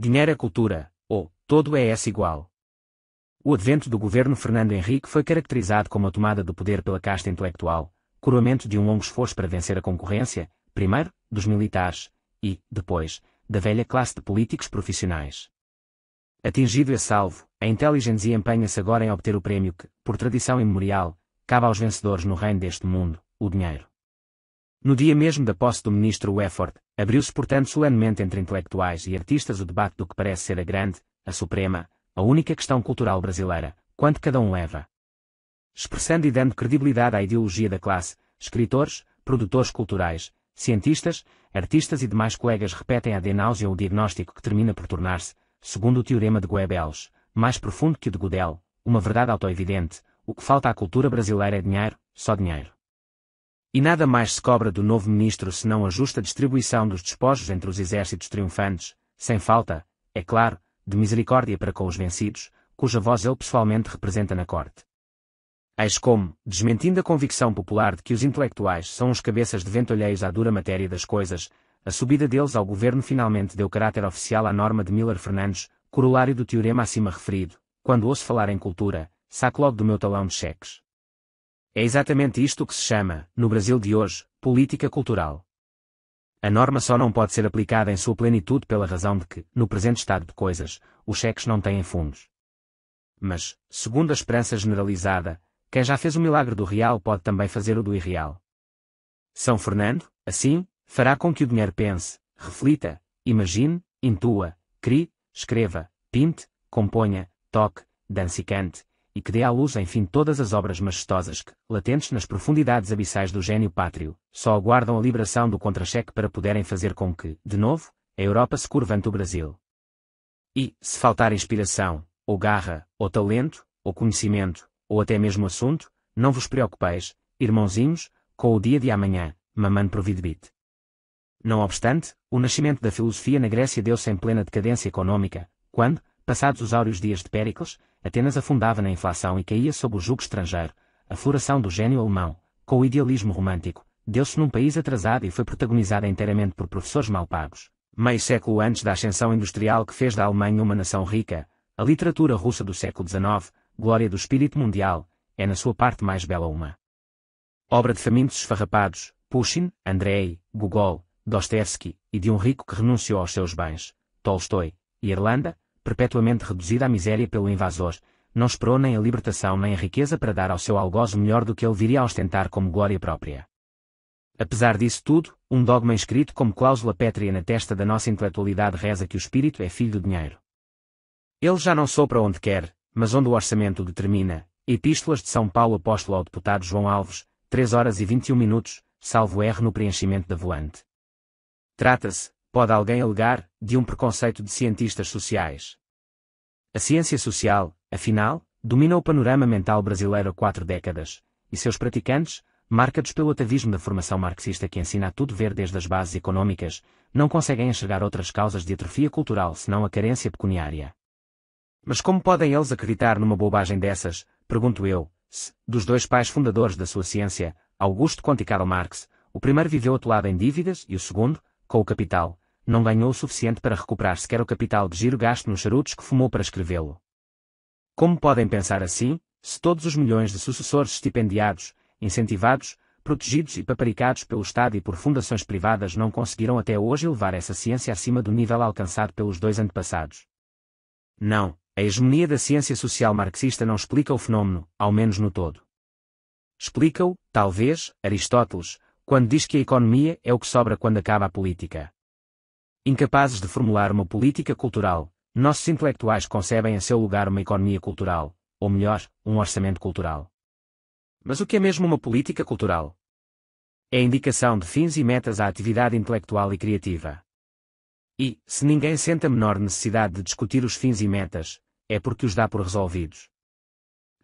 Dinheiro é cultura, ou todo é esse igual. O advento do governo Fernando Henrique foi caracterizado como a tomada do poder pela casta intelectual, coroamento de um longo esforço para vencer a concorrência, primeiro, dos militares, e, depois, da velha classe de políticos profissionais. Atingido esse alvo, a inteligência empenha-se agora em obter o prémio que, por tradição imemorial, cabe aos vencedores no reino deste mundo, o dinheiro. No dia mesmo da posse do ministro Weford, abriu-se portanto solenemente entre intelectuais e artistas o debate do que parece ser a grande, a suprema, a única questão cultural brasileira, quanto cada um leva. Expressando e dando credibilidade à ideologia da classe, escritores, produtores culturais, cientistas, artistas e demais colegas repetem ad nauseam o diagnóstico que termina por tornar-se, segundo o teorema de Goebbels, mais profundo que o de Gödel, uma verdade autoevidente: o que falta à cultura brasileira é dinheiro, só dinheiro. E nada mais se cobra do novo ministro senão a justa distribuição dos despojos entre os exércitos triunfantes, sem falta, é claro, de misericórdia para com os vencidos, cuja voz ele pessoalmente representa na corte. Eis como, desmentindo a convicção popular de que os intelectuais são os cabeças de vento alheios à dura matéria das coisas, a subida deles ao governo finalmente deu caráter oficial à norma de Miller Fernandes, corolário do teorema acima referido: quando ouço falar em cultura, saco logo do meu talão de cheques. É exatamente isto que se chama, no Brasil de hoje, política cultural. A norma só não pode ser aplicada em sua plenitude pela razão de que, no presente estado de coisas, os cheques não têm fundos. Mas, segundo a esperança generalizada, quem já fez o milagre do real pode também fazer o do irreal. São Fernando, assim, fará com que o dinheiro pense, reflita, imagine, intua, crie, escreva, pinte, componha, toque, dance e cante, e que dê à luz enfim todas as obras majestosas que, latentes nas profundidades abissais do gênio pátrio, só aguardam a liberação do contra-cheque para poderem fazer com que, de novo, a Europa se curve ante o Brasil. E, se faltar inspiração, ou garra, ou talento, ou conhecimento, ou até mesmo assunto, não vos preocupeis, irmãozinhos, com o dia de amanhã, mamãe providebit. Não obstante, o nascimento da filosofia na Grécia deu-se em plena decadência econômica, quando, passados os áureos dias de Péricles, Atenas afundava na inflação e caía sob o jugo estrangeiro. A floração do gênio alemão, com o idealismo romântico, deu-se num país atrasado e foi protagonizada inteiramente por professores mal pagos. Meio século antes da ascensão industrial que fez da Alemanha uma nação rica, a literatura russa do século XIX, glória do espírito mundial, é na sua parte mais bela uma obra de famintos esfarrapados, Pushkin, Andrei, Gogol, Dostoevsky, e de um rico que renunciou aos seus bens, Tolstói, e Irlanda, perpetuamente reduzida à miséria pelo invasor, não esperou nem a libertação nem a riqueza para dar ao seu algoz melhor do que ele viria a ostentar como glória própria. Apesar disso tudo, um dogma inscrito como cláusula pétrea na testa da nossa intelectualidade reza que o espírito é filho do dinheiro. Ele já não sopra onde quer, mas onde o orçamento o determina. Epístolas de São Paulo Apóstolo ao deputado João Alves, 3h21, salvo erro no preenchimento da volante. Trata-se, pode alguém alegar, de um preconceito de cientistas sociais. A ciência social, afinal, domina o panorama mental brasileiro há 4 décadas, e seus praticantes, marcados pelo atavismo da formação marxista que ensina a tudo ver desde as bases econômicas, não conseguem enxergar outras causas de atrofia cultural senão a carência pecuniária. Mas como podem eles acreditar numa bobagem dessas, pergunto eu, se, dos 2 pais fundadores da sua ciência, Augusto Comte e Karl Marx, o primeiro viveu atolado em dívidas e o segundo, com o capital, não ganhou o suficiente para recuperar sequer o capital de giro gasto nos charutos que fumou para escrevê-lo. Como podem pensar assim, se todos os milhões de sucessores estipendiados, incentivados, protegidos e paparicados pelo Estado e por fundações privadas não conseguiram até hoje elevar essa ciência acima do nível alcançado pelos 2 antepassados? Não, a hegemonia da ciência social marxista não explica o fenômeno, ao menos no todo. Explica-o, talvez, Aristóteles, quando diz que a economia é o que sobra quando acaba a política. Incapazes de formular uma política cultural, nossos intelectuais concebem a seu lugar uma economia cultural, ou melhor, um orçamento cultural. Mas o que é mesmo uma política cultural? É a indicação de fins e metas à atividade intelectual e criativa. E, se ninguém sente a menor necessidade de discutir os fins e metas, é porque os dá por resolvidos.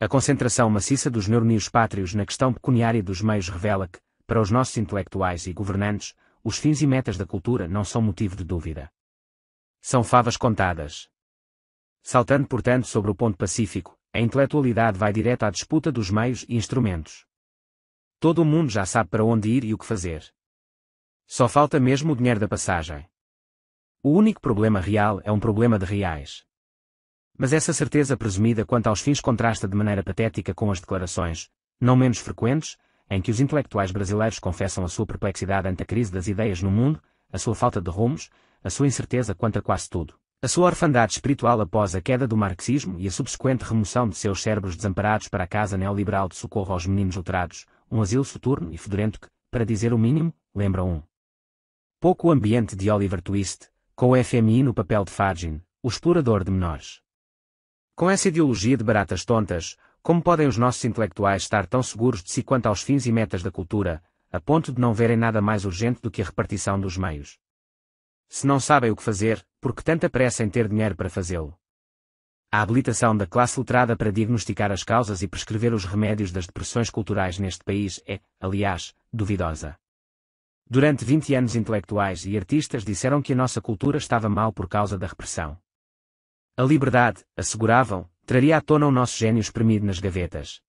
A concentração maciça dos neurônios pátrios na questão pecuniária dos meios revela que, para os nossos intelectuais e governantes, os fins e metas da cultura não são motivo de dúvida. São favas contadas. Saltando portanto sobre o ponto pacífico, a intelectualidade vai direto à disputa dos meios e instrumentos. Todo o mundo já sabe para onde ir e o que fazer. Só falta mesmo o dinheiro da passagem. O único problema real é um problema de reais. Mas essa certeza presumida quanto aos fins contrasta de maneira patética com as declarações, não menos frequentes, em que os intelectuais brasileiros confessam a sua perplexidade ante a crise das ideias no mundo, a sua falta de rumos, a sua incerteza quanto a quase tudo, a sua orfandade espiritual após a queda do marxismo e a subsequente remoção de seus cérebros desamparados para a casa neoliberal de socorro aos meninos letrados, um asilo soturno e fedorento que, para dizer o mínimo, lembra pouco o ambiente de Oliver Twist, com o FMI no papel de Fagin, o explorador de menores. Com essa ideologia de baratas tontas, como podem os nossos intelectuais estar tão seguros de si quanto aos fins e metas da cultura, a ponto de não verem nada mais urgente do que a repartição dos meios? Se não sabem o que fazer, por que tanta pressa em ter dinheiro para fazê-lo? A habilitação da classe letrada para diagnosticar as causas e prescrever os remédios das depressões culturais neste país é, aliás, duvidosa. Durante 20 anos intelectuais e artistas disseram que a nossa cultura estava mal por causa da repressão. A liberdade, asseguravam, traria à tona o nosso gênio espremido nas gavetas.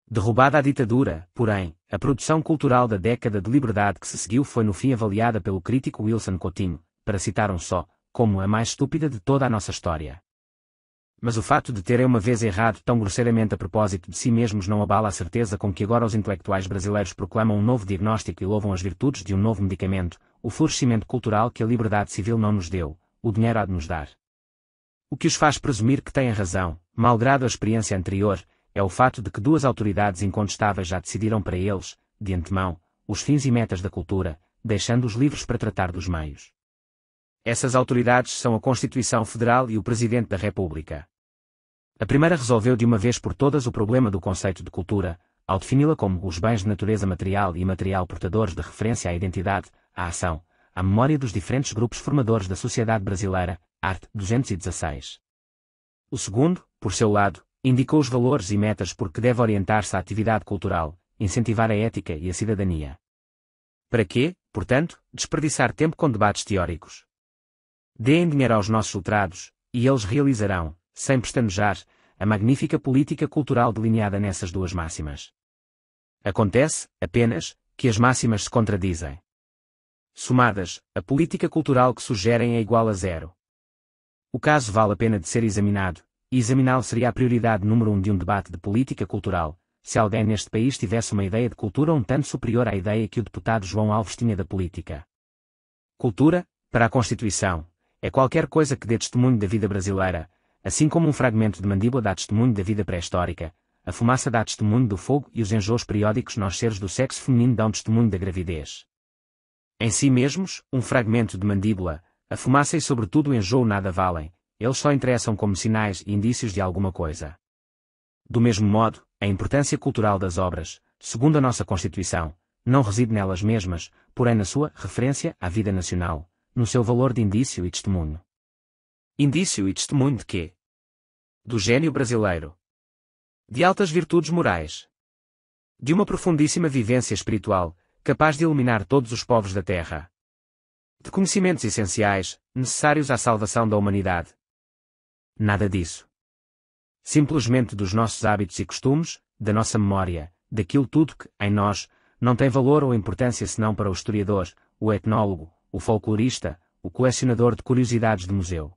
Derrubada a ditadura, porém, a produção cultural da década de liberdade que se seguiu foi no fim avaliada pelo crítico Wilson Coutinho, para citar um só, como a mais estúpida de toda a nossa história. Mas o fato de terem uma vez errado tão grosseiramente a propósito de si mesmos não abala a certeza com que agora os intelectuais brasileiros proclamam um novo diagnóstico e louvam as virtudes de um novo medicamento, o florescimento cultural que a liberdade civil não nos deu, o dinheiro há de nos dar. O que os faz presumir que têm razão, malgrado a experiência anterior, é o fato de que duas autoridades incontestáveis já decidiram para eles, de antemão, os fins e metas da cultura, deixando-os livres para tratar dos meios. Essas autoridades são a Constituição Federal e o Presidente da República. A primeira resolveu de uma vez por todas o problema do conceito de cultura, ao defini-la como os bens de natureza material e imaterial portadores de referência à identidade, à ação, à memória dos diferentes grupos formadores da sociedade brasileira, art. 216. O segundo, por seu lado, indicou os valores e metas por que deve orientar-se a atividade cultural, incentivar a ética e a cidadania. Para quê, portanto, desperdiçar tempo com debates teóricos? Deem dinheiro aos nossos letrados, e eles realizarão, sem pestanejar, a magnífica política cultural delineada nessas duas máximas. Acontece, apenas, que as máximas se contradizem. Somadas, a política cultural que sugerem é igual a zero. O caso vale a pena de ser examinado, e examiná-lo seria a prioridade número 1 de um debate de política cultural, se alguém neste país tivesse uma ideia de cultura um tanto superior à ideia que o deputado João Alves tinha da política. Cultura, para a Constituição, é qualquer coisa que dê testemunho da vida brasileira, assim como um fragmento de mandíbula dá testemunho da vida pré-histórica, a fumaça dá testemunho do fogo e os enjoos periódicos nós seres do sexo feminino dão testemunho da gravidez. Em si mesmos, um fragmento de mandíbula, a fumaça e sobretudo o enjoo nada valem, eles só interessam como sinais e indícios de alguma coisa. Do mesmo modo, a importância cultural das obras, segundo a nossa Constituição, não reside nelas mesmas, porém na sua referência à vida nacional, no seu valor de indício e testemunho. Indício e testemunho de quê? Do gênio brasileiro. De altas virtudes morais. De uma profundíssima vivência espiritual, capaz de iluminar todos os povos da Terra. De conhecimentos essenciais, necessários à salvação da humanidade. Nada disso. Simplesmente dos nossos hábitos e costumes, da nossa memória, daquilo tudo que, em nós, não tem valor ou importância senão para o historiador, o etnólogo, o folclorista, o colecionador de curiosidades de museu.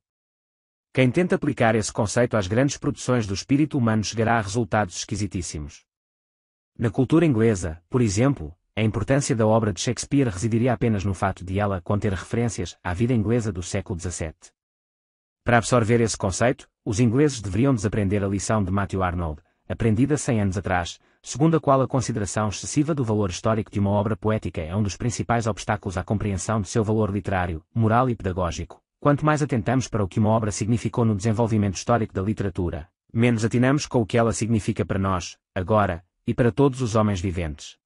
Quem tenta aplicar esse conceito às grandes produções do espírito humano chegará a resultados esquisitíssimos. Na cultura inglesa, por exemplo, a importância da obra de Shakespeare residiria apenas no fato de ela conter referências à vida inglesa do século XVII. Para absorver esse conceito, os ingleses deveriam desaprender a lição de Matthew Arnold, aprendida 100 anos atrás, segundo a qual a consideração excessiva do valor histórico de uma obra poética é um dos principais obstáculos à compreensão de seu valor literário, moral e pedagógico. Quanto mais atentamos para o que uma obra significou no desenvolvimento histórico da literatura, menos atinamos com o que ela significa para nós, agora, e para todos os homens viventes.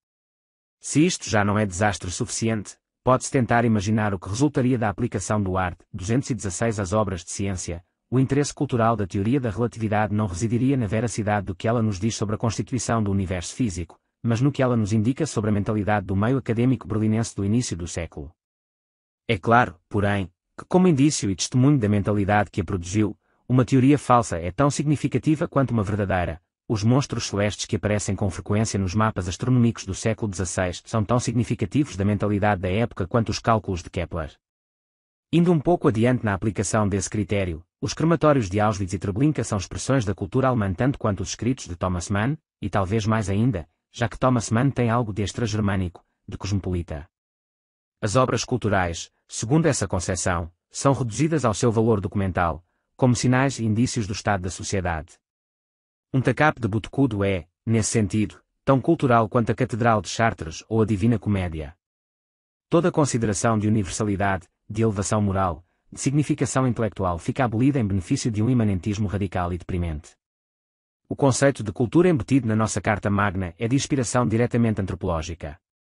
Se isto já não é desastre suficiente, pode-se tentar imaginar o que resultaria da aplicação do art. 216 às obras de ciência. O interesse cultural da teoria da relatividade não residiria na veracidade do que ela nos diz sobre a constituição do universo físico, mas no que ela nos indica sobre a mentalidade do meio acadêmico berlinense do início do século. É claro, porém, que como indício e testemunho da mentalidade que a produziu, uma teoria falsa é tão significativa quanto uma verdadeira. Os monstros celestes que aparecem com frequência nos mapas astronômicos do século XVI são tão significativos da mentalidade da época quanto os cálculos de Kepler. Indo um pouco adiante na aplicação desse critério, os crematórios de Auschwitz e Treblinka são expressões da cultura alemã tanto quanto os escritos de Thomas Mann, e talvez mais ainda, já que Thomas Mann tem algo de extra-germânico, de cosmopolita. As obras culturais, segundo essa concepção, são reduzidas ao seu valor documental, como sinais e indícios do estado da sociedade. Um TACAP de Botecudo é, nesse sentido, tão cultural quanto a Catedral de Chartres ou a Divina Comédia. Toda consideração de universalidade, de elevação moral, de significação intelectual fica abolida em benefício de um imanentismo radical e deprimente. O conceito de cultura embutido na nossa Carta Magna é de inspiração diretamente antropológica.